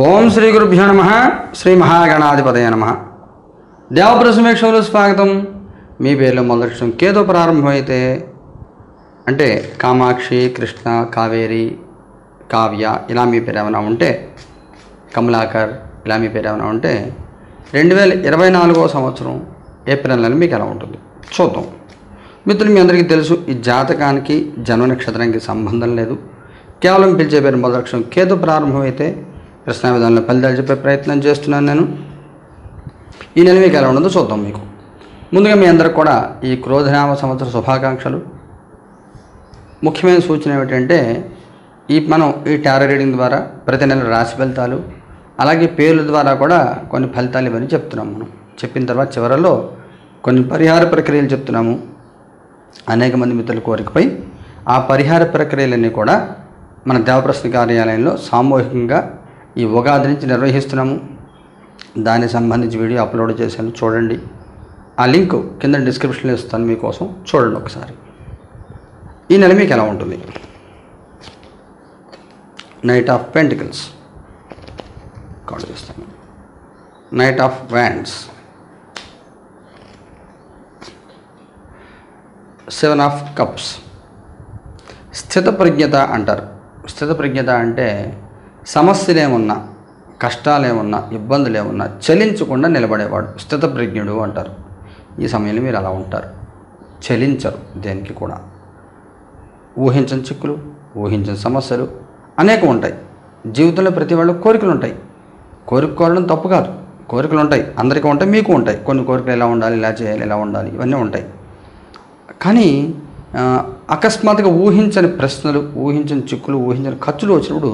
ఓం శ్రీ గురుభ్యో నమః. శ్రీ మహాగణాధిపతయ నమః. దేవప్రసమేక్షలు స్వాగతం. మీ పేర్లో మొదటి కేతో ప్రారంభమైతే అంటే కామాక్షి, కృష్ణ, కావేరి, కావ్య ఇలా మీ పేరు ఏమైనా ఉంటే, కమలాకర్ ఇలా మీ పేరు ఏమైనా ఉంటే 2024 సంవత్సరం ఏప్రిల్ నెల మీకు ఎలా ఉంటుంది చూద్దాం. మిత్రులు, మీ అందరికీ తెలుసు, ఈ జాతకానికి జన్మ నక్షత్రానికి సంబంధం లేదు. కేవలం పిలిచే పేరు మొదటి అక్షరం కేతు ప్రారంభమైతే ప్రశ్న విధానంలో ఫలితాలు చెప్పే ప్రయత్నం చేస్తున్నాను నేను. ఈ నెల మీకు ఎలా ఉండదో చూద్దాం. మీకు ముందుగా మీ అందరికి కూడా ఈ క్రోధనామ సంవత్సర శుభాకాంక్షలు. ముఖ్యమైన సూచన ఏమిటంటే మనం ఈ టారో రీడింగ్ ద్వారా ప్రతి నెల రాశి ఫలితాలు, అలాగే పేర్ల ద్వారా కూడా కొన్ని ఫలితాలు ఇవన్నీ చెప్తున్నాము. మనం చెప్పిన తర్వాత చివరలో కొన్ని పరిహార ప్రక్రియలు చెప్తున్నాము. అనేక మంది మిత్రుల కోరికపై ఆ పరిహార ప్రక్రియలన్నీ కూడా మన దేవప్రశ్న కార్యాలయంలో సామూహికంగా ఈ ఉగాది నుంచి నిర్వహిస్తున్నాము. దానికి సంబంధించి వీడియో అప్లోడ్ చేశాను, చూడండి. ఆ లింక్ కింద డిస్క్రిప్షన్లో ఇస్తాను, మీకోసం చూడండి ఒకసారి. ఈ నెల మీకు ఎలా ఉంటుంది? నైట్ ఆఫ్ పెంటికల్స్ కార్డు చేస్తాను. Knight of wands, 7 of cups. స్థితప్రజ్ఞత అంటారు. స్థితప్రజ్ఞత అంటే సమస్యలేమున్నా, కష్టాలేమున్నా, ఇబ్బందులేమున్నా చలించకుండా నిలబడేవాడు స్థితప్రజ్ఞుడు అంటారు. ఈ సమయంలో మీరు అలా ఉంటారు, చలించరు దేనికి కూడా. ఊహించని చిక్కులు, ఊహించని సమస్యలు అనేకం ఉంటాయి. జీవితంలో ప్రతి వాళ్ళు కోరికలు ఉంటాయి. కోరుకోవడం తప్పు కాదు, కోరికలు ఉంటాయి, అందరికీ ఉంటాయి, మీకు ఉంటాయి. కొన్ని కోరికలు ఎలా ఉండాలి, ఇలా చేయాలి, ఇలా ఉండాలి, ఇవన్నీ ఉంటాయి. కానీ అకస్మాత్తుగా ఊహించని ప్రశ్నలు, ఊహించని చిక్కులు, ఊహించని ఖర్చులు వచ్చినప్పుడు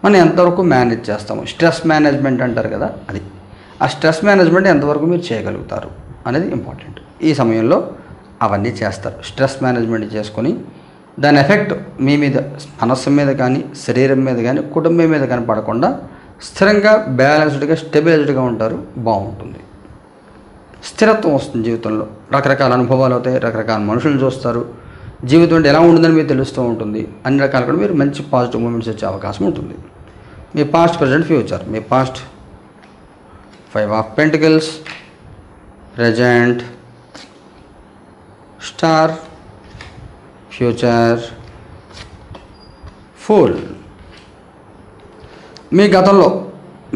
మనం ఎంతవరకు మేనేజ్ చేస్తాము, స్ట్రెస్ మేనేజ్మెంట్ అంటారు కదా, అది. ఆ స్ట్రెస్ మేనేజ్మెంట్ ఎంతవరకు మీరు చేయగలుగుతారు అనేది ఇంపార్టెంట్. ఈ సమయంలో అవన్నీ చేస్తారు. స్ట్రెస్ మేనేజ్మెంట్ చేసుకొని దాని ఎఫెక్ట్ మీ మీద, మనస్సు మీద కానీ, శరీరం మీద కానీ, కుటుంబం మీద కానీ పడకుండా స్థిరంగా, బ్యాలెన్స్డ్గా, స్టెబిలైజ్డ్గా ఉంటారు. బాగుంటుంది. స్థిరత్వం వస్తుంది జీవితంలో. రకరకాల అనుభవాలు అవుతాయి, రకరకాల మనుషులను చూస్తారు. జీవితం అంటే ఎలా ఉంటుందని మీకు తెలుస్తూ ఉంటుంది. అన్ని రకాలు కూడా మీరు మంచి పాజిటివ్ మూమెంట్స్ వచ్చే అవకాశం ఉంటుంది. మీ పాస్ట్, ప్రజెంట్, ఫ్యూచర్. మీ past 5 of pentacles, present star, future fool. మీ గతంలో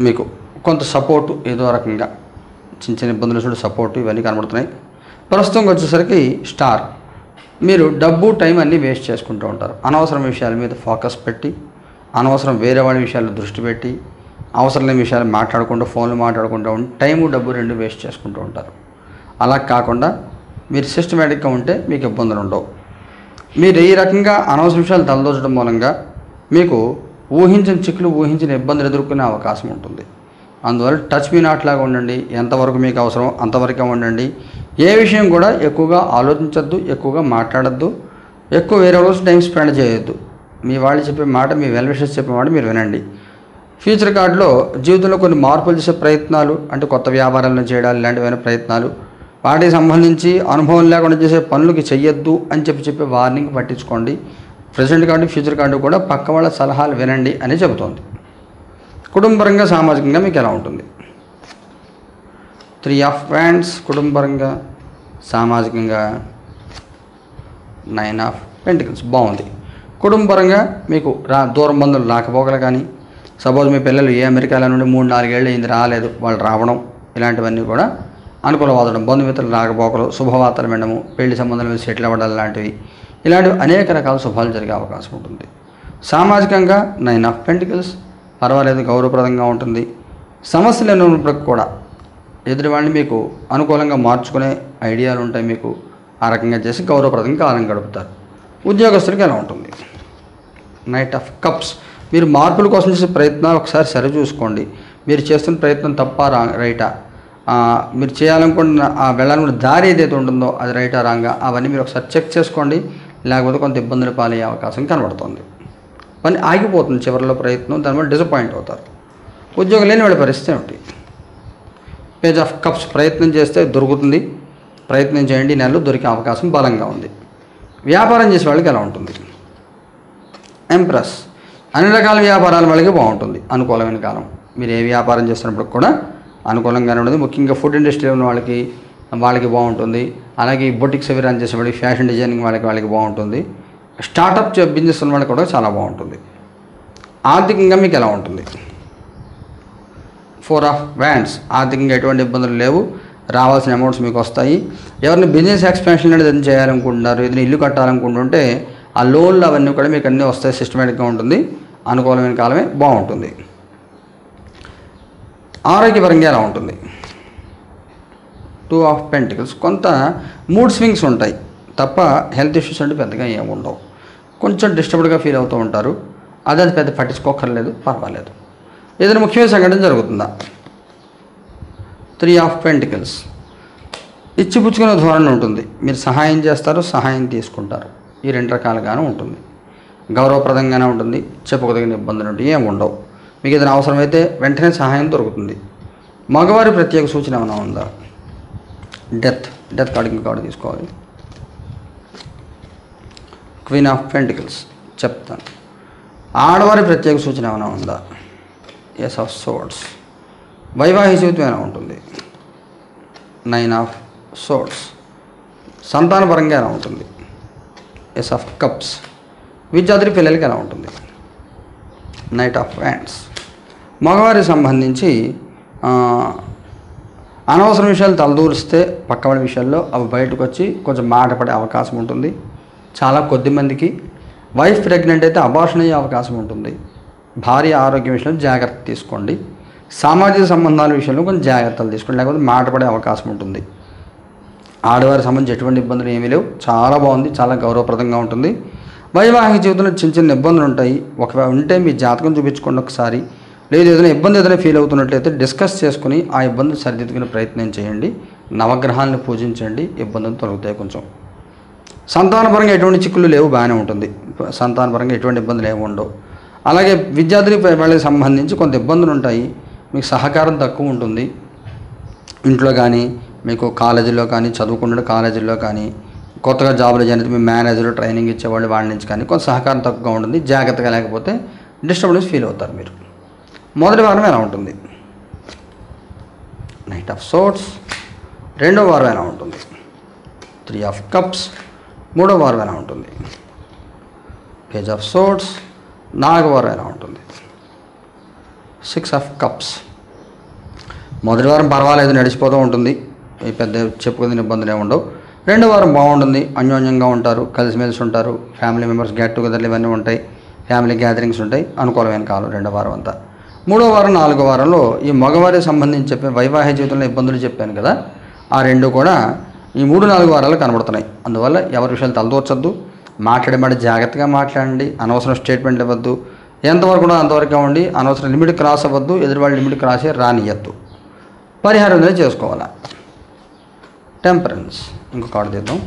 మీకు కొంత సపోర్టు, ఏదో రకంగా చిన్న చిన్న ఇబ్బందులు చూడ సపోర్టు ఇవన్నీ కనబడుతున్నాయి. ప్రస్తుతం వచ్చేసరికి స్టార్. మీరు డబ్బు, టైం అన్నీ వేస్ట్ చేసుకుంటూ ఉంటారు. అనవసరం విషయాల మీద ఫోకస్ పెట్టి, అనవసరం వేరే వాళ్ళ విషయాల్లో దృష్టి పెట్టి, అవసరం లేని విషయాలు మాట్లాడుకుంటూ, ఫోన్లు మాట్లాడుకుంటూ ఉండి టైము, డబ్బు రెండు వేస్ట్ చేసుకుంటూ ఉంటారు. అలా కాకుండా మీరు సిస్టమేటిక్గా ఉంటే మీకు ఇబ్బందులు ఉండవు. మీరు ఈ రకంగా అనవసర విషయాలు తలదోచడం మూలంగా మీకు ఊహించిన చిక్కులు, ఊహించిన ఇబ్బందులు ఎదుర్కొనే అవకాశం ఉంటుంది. అందువల్ల టచ్ మీ నాట్ లాగా ఉండండి. ఎంతవరకు మీకు అవసరం అంతవరకే ఉండండి. ఏ విషయం కూడా ఎక్కువగా ఆలోచించద్దు, ఎక్కువగా మాట్లాడద్దు, ఎక్కువ వేరే రోజు టైం స్పెండ్ చేయొద్దు. మీ వాళ్ళు చెప్పే మాట, మీ వెల్ విషెస్ చెప్పే మాట మీరు వినండి. ఫ్యూచర్ కార్డులో జీవితంలో కొన్ని మార్పులు చేసే ప్రయత్నాలు, అంటే కొత్త వ్యాపారాలను చేయడాలు, ఇలాంటివైన ప్రయత్నాలు, వాటికి సంబంధించి అనుభవం లేకుండా చేసే పనులకి చెయ్యొద్దు అని చెప్పే వార్నింగ్ పట్టించుకోండి. ప్రెజెంట్ కార్డు, ఫ్యూచర్ కార్డు కూడా పక్క వాళ్ళ సలహాలు వినండి అని చెబుతోంది. కుటుంబపరంగా, సామాజికంగా మీకు ఎలా ఉంటుంది? 3 ఆఫ్ వ్యాండ్స్. కుటుంబపరంగా, సామాజికంగా 9 ఆఫ్ పెంటికల్స్. బాగుంది. కుటుంబపరంగా మీకు దూరం బంధువులు రాకపోకలు కానీ, సపోజ్ మీ పిల్లలు ఏ అమెరికాలో నుండి 3-4 ఏళ్ళు అయింది రాలేదు, వాళ్ళు రావడం, ఇలాంటివన్నీ కూడా అనుకూలవాదడం, బంధుమిత్రులు రాకపోకలు, శుభవార్తలు వినడము, పెళ్లి సంబంధాల మీద సెటిల్ అవ్వడాలు లాంటివి, ఇలాంటివి అనేక రకాల శుభాలు జరిగే అవకాశం ఉంటుంది. సామాజికంగా 9 ఆఫ్ పెంటికల్స్. పర్వాలేదు, గౌరవప్రదంగా ఉంటుంది. సమస్యలు ఉన్నప్పటికి కూడా ఎదుటి వాళ్ళని మీకు అనుకూలంగా మార్చుకునే ఐడియాలు ఉంటాయి. మీకు ఆ రకంగా చేసి గౌరవప్రదంగా కాలం గడుపుతారు. ఉద్యోగస్తులకి ఎలా ఉంటుంది? Knight of cups. మీరు మార్పుల కోసం చేసే ప్రయత్నాలు ఒకసారి సరి చూసుకోండి. మీరు చేస్తున్న ప్రయత్నం తప్ప రైటా, మీరు చేయాలనుకున్న వెళ్ళాలనుకున్న దారి ఏదైతే ఉంటుందో అది రైటా రాంగా, అవన్నీ మీరు ఒకసారి చెక్ చేసుకోండి. లేకపోతే కొంత ఇబ్బందులు పాలయ్యే అవకాశం కనబడుతుంది. పని ఆగిపోతుంది చివరిలో ప్రయత్నం, దానివల్ల డిసప్పాయింట్ అవుతారు. ఉద్యోగం లేని వాళ్ళ పరిస్థితి ఏమిటి? Page of cups. ప్రయత్నం చేస్తే దొరుకుతుంది, ప్రయత్నం చేయండి. నెలలో దొరికే అవకాశం బలంగా ఉంది. వ్యాపారం చేసే వాళ్ళకి ఎలా ఉంటుంది? ఎంప్రెస్. అన్ని రకాల వ్యాపారాల వాళ్ళకి బాగుంటుంది, అనుకూలమైన కాలం. మీరు ఏ వ్యాపారం చేస్తున్నప్పుడు కూడా అనుకూలంగానే ఉంటుంది. ముఖ్యంగా ఫుడ్ ఇండస్ట్రీలో ఉన్న వాళ్ళకి బాగుంటుంది. అలాగే బొటిక్స్ అవి రన్ చేసేవాళ్ళకి, ఫ్యాషన్ డిజైనింగ్ వాళ్ళకి బాగుంటుంది. స్టార్టప్ బిజినెస్ ఉన్న వాళ్ళకి కూడా చాలా బాగుంటుంది. ఆర్థికంగా మీకు ఎలా ఉంటుంది? 4 ఆఫ్ వ్యాండ్స్. ఆర్థికంగా ఎటువంటి ఇబ్బందులు లేవు. రావాల్సిన అమౌంట్స్ మీకు వస్తాయి. ఎవరిని బిజినెస్ ఎక్స్పాన్షన్ అనేది ఏదైనా చేయాలనుకుంటున్నారు, ఏదైనా ఇల్లు కట్టాలనుకుంటుంటే ఆ లోన్లు అవన్నీ కూడా మీకు అన్నీ వస్తాయి. సిస్టమేటిక్గా ఉంటుంది. అనుకూలమైన కాలమే, బాగుంటుంది. ఆరోగ్యపరంగా ఎలా ఉంటుంది? 2 ఆఫ్ పెంటికల్స్. కొంత మూడ్ స్వింగ్స్ ఉంటాయి తప్ప హెల్త్ ఇష్యూస్ అంటే పెద్దగా ఏమి ఉండవు. కొంచెం డిస్టర్బ్డ్గా ఫీల్ అవుతూ ఉంటారు. అది పెద్ద పట్టించుకోకర్లేదు, పర్వాలేదు. ఏదైనా ముఖ్యమైన సంఘటన జరుగుతుందా? 3 ఆఫ్ పెంటికల్స్. ఇచ్చిపుచ్చుకునే ధోరణి ఉంటుంది. మీరు సహాయం చేస్తారు, సహాయం తీసుకుంటారు. ఈ 2 రకాలుగానే ఉంటుంది. గౌరవప్రదంగానే ఉంటుంది. చెప్పుకోదగిన ఇబ్బందులు ఉంటాయి, ఏమి ఉండవు. మీకు ఏదైనా అవసరమైతే వెంటనే సహాయం దొరుకుతుంది. మగవారి ప్రత్యేక సూచన ఏమైనా ఉందా? డెత్ కార్డు, ఇంకో కార్డు తీసుకోవాలి. Queen of pentacles. చెప్తాను. ఆడవారి ప్రత్యేక సూచన ఏమైనా ఉందా? Ace of swords. వైవాహిక జీవితం ఎలా ఉంటుంది? 9 ఆఫ్ సోర్డ్స్. సంతానపరంగా ఎలా ఉంటుంది? Ace of cups. విద్యార్థి పిల్లలకి ఎలా ఉంటుంది? Knight of wands. మగవారికి సంబంధించి అనవసర విషయాలు తలదూరిస్తే పక్కవాడి విషయాల్లో అవి బయటకు వచ్చి కొంచెం మాట పడే అవకాశం ఉంటుంది. చాలా కొద్ది మందికి. వైఫ్ ప్రెగ్నెంట్ అయితే అబార్షన్ అయ్యే అవకాశం ఉంటుంది. భార్య ఆరోగ్యం విషయంలో జాగ్రత్త తీసుకోండి. సామాజిక సంబంధాల విషయంలో కొంచెం జాగ్రత్తలు తీసుకోండి, లేకపోతే మాట పడే అవకాశం ఉంటుంది. ఆడవారికి సంబంధించి ఎటువంటి ఇబ్బందులు ఏమీ లేవు. చాలా బాగుంది, చాలా గౌరవప్రదంగా ఉంటుంది. వైవాహిక జీవితంలో చిన్న ఇబ్బందులు ఉంటాయి. ఒకవేళ ఉంటే మీ జాతకం చూపించుకోండి ఒకసారి. లేదు ఏదైనా ఫీల్ అవుతున్నట్లయితే డిస్కస్ చేసుకుని ఆ ఇబ్బందులు సరిదిద్దుకునే ప్రయత్నం చేయండి. నవగ్రహాలను పూజించండి, ఇబ్బందులు తొలగుతాయి కొంచెం. సంతానపరంగా ఎటువంటి చిక్కులు లేవు, బాగానే ఉంటుంది. సంతానపరంగా ఎటువంటి ఇబ్బందులు ఏమి ఉండవు. అలాగే విద్యార్థి వాళ్ళకి సంబంధించి కొంత ఇబ్బందులు ఉంటాయి. మీకు సహకారం తక్కువ ఉంటుంది. ఇంట్లో కానీ, మీకు కాలేజీలో కానీ, చదువుకుంటున్న కాలేజీల్లో కానీ, కొత్తగా జాబులు జాయిన్ అయితే మీ మేనేజర్ ట్రైనింగ్ ఇచ్చేవాళ్ళు వాళ్ళ నుంచి కానీ కొంత సహకారం తక్కువగా ఉంటుంది. జాగ్రత్తగా లేకపోతే డిస్టర్బెన్స్ ఫీల్ అవుతారు మీరు. మొదటి వారం ఎలా ఉంటుంది? Knight of swords. రెండవ వారం ఎలా ఉంటుంది? 3 ఆఫ్ కప్స్. మూడవ వారం ఎలా ఉంటుంది? Page of swords. నాలుగవ వారం ఎలా ఉంటుంది? 6 ఆఫ్ కప్స్. మొదటి వారం పర్వాలేదు, నడిచిపోతూ ఉంటుంది. పెద్ద చెప్పుకునే ఇబ్బందులు ఏమి ఉండవు. రెండో వారం బాగుంటుంది. అన్యోన్యంగా ఉంటారు, కలిసిమెలిసి ఉంటారు. ఫ్యామిలీ మెంబర్స్ గెట్ టుగెదర్లు ఇవన్నీ ఉంటాయి. ఫ్యామిలీ గ్యాదరింగ్స్ ఉంటాయి. అనుకూలమైన కాలం రెండో వారం అంతా. మూడో వారం, నాలుగో వారంలో ఈ మగవారికి సంబంధించి చెప్పే వైవాహిక జీవితంలో ఇబ్బందులు చెప్పాను కదా, ఆ రెండు కూడా ఈ 3-4 వారాలు కనబడుతున్నాయి. అందువల్ల ఎవరి విషయాలు తలదూర్చొద్దు. మాట్లాడే జాగ్రత్తగా మాట్లాడండి. అనవసరం స్టేట్మెంట్లు ఇవ్వద్దు. ఎంతవరకు కూడా అంతవరకు ఇవ్వండి. అనవసరం లిమిట్ క్రాస్ అవ్వద్దు. ఎదురువాళ్ళ లిమిట్ క్రాసే రానియద్దు. పరిహారం అనేది చేసుకోవాలా. టెంపరెన్స్. ఇంకో కార్డు తీద్దాం.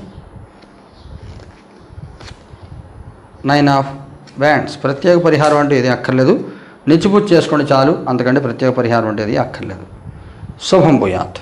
9 ఆఫ్ వ్యాండ్స్. ప్రత్యేక పరిహారం అంటే ఇది అక్కర్లేదు. నిచ్చిపూజ చేసుకోండి చాలు. అంతకంటే ప్రత్యేక పరిహారం అంటే ఇది అక్కర్లేదు. శుభం భూయాత్.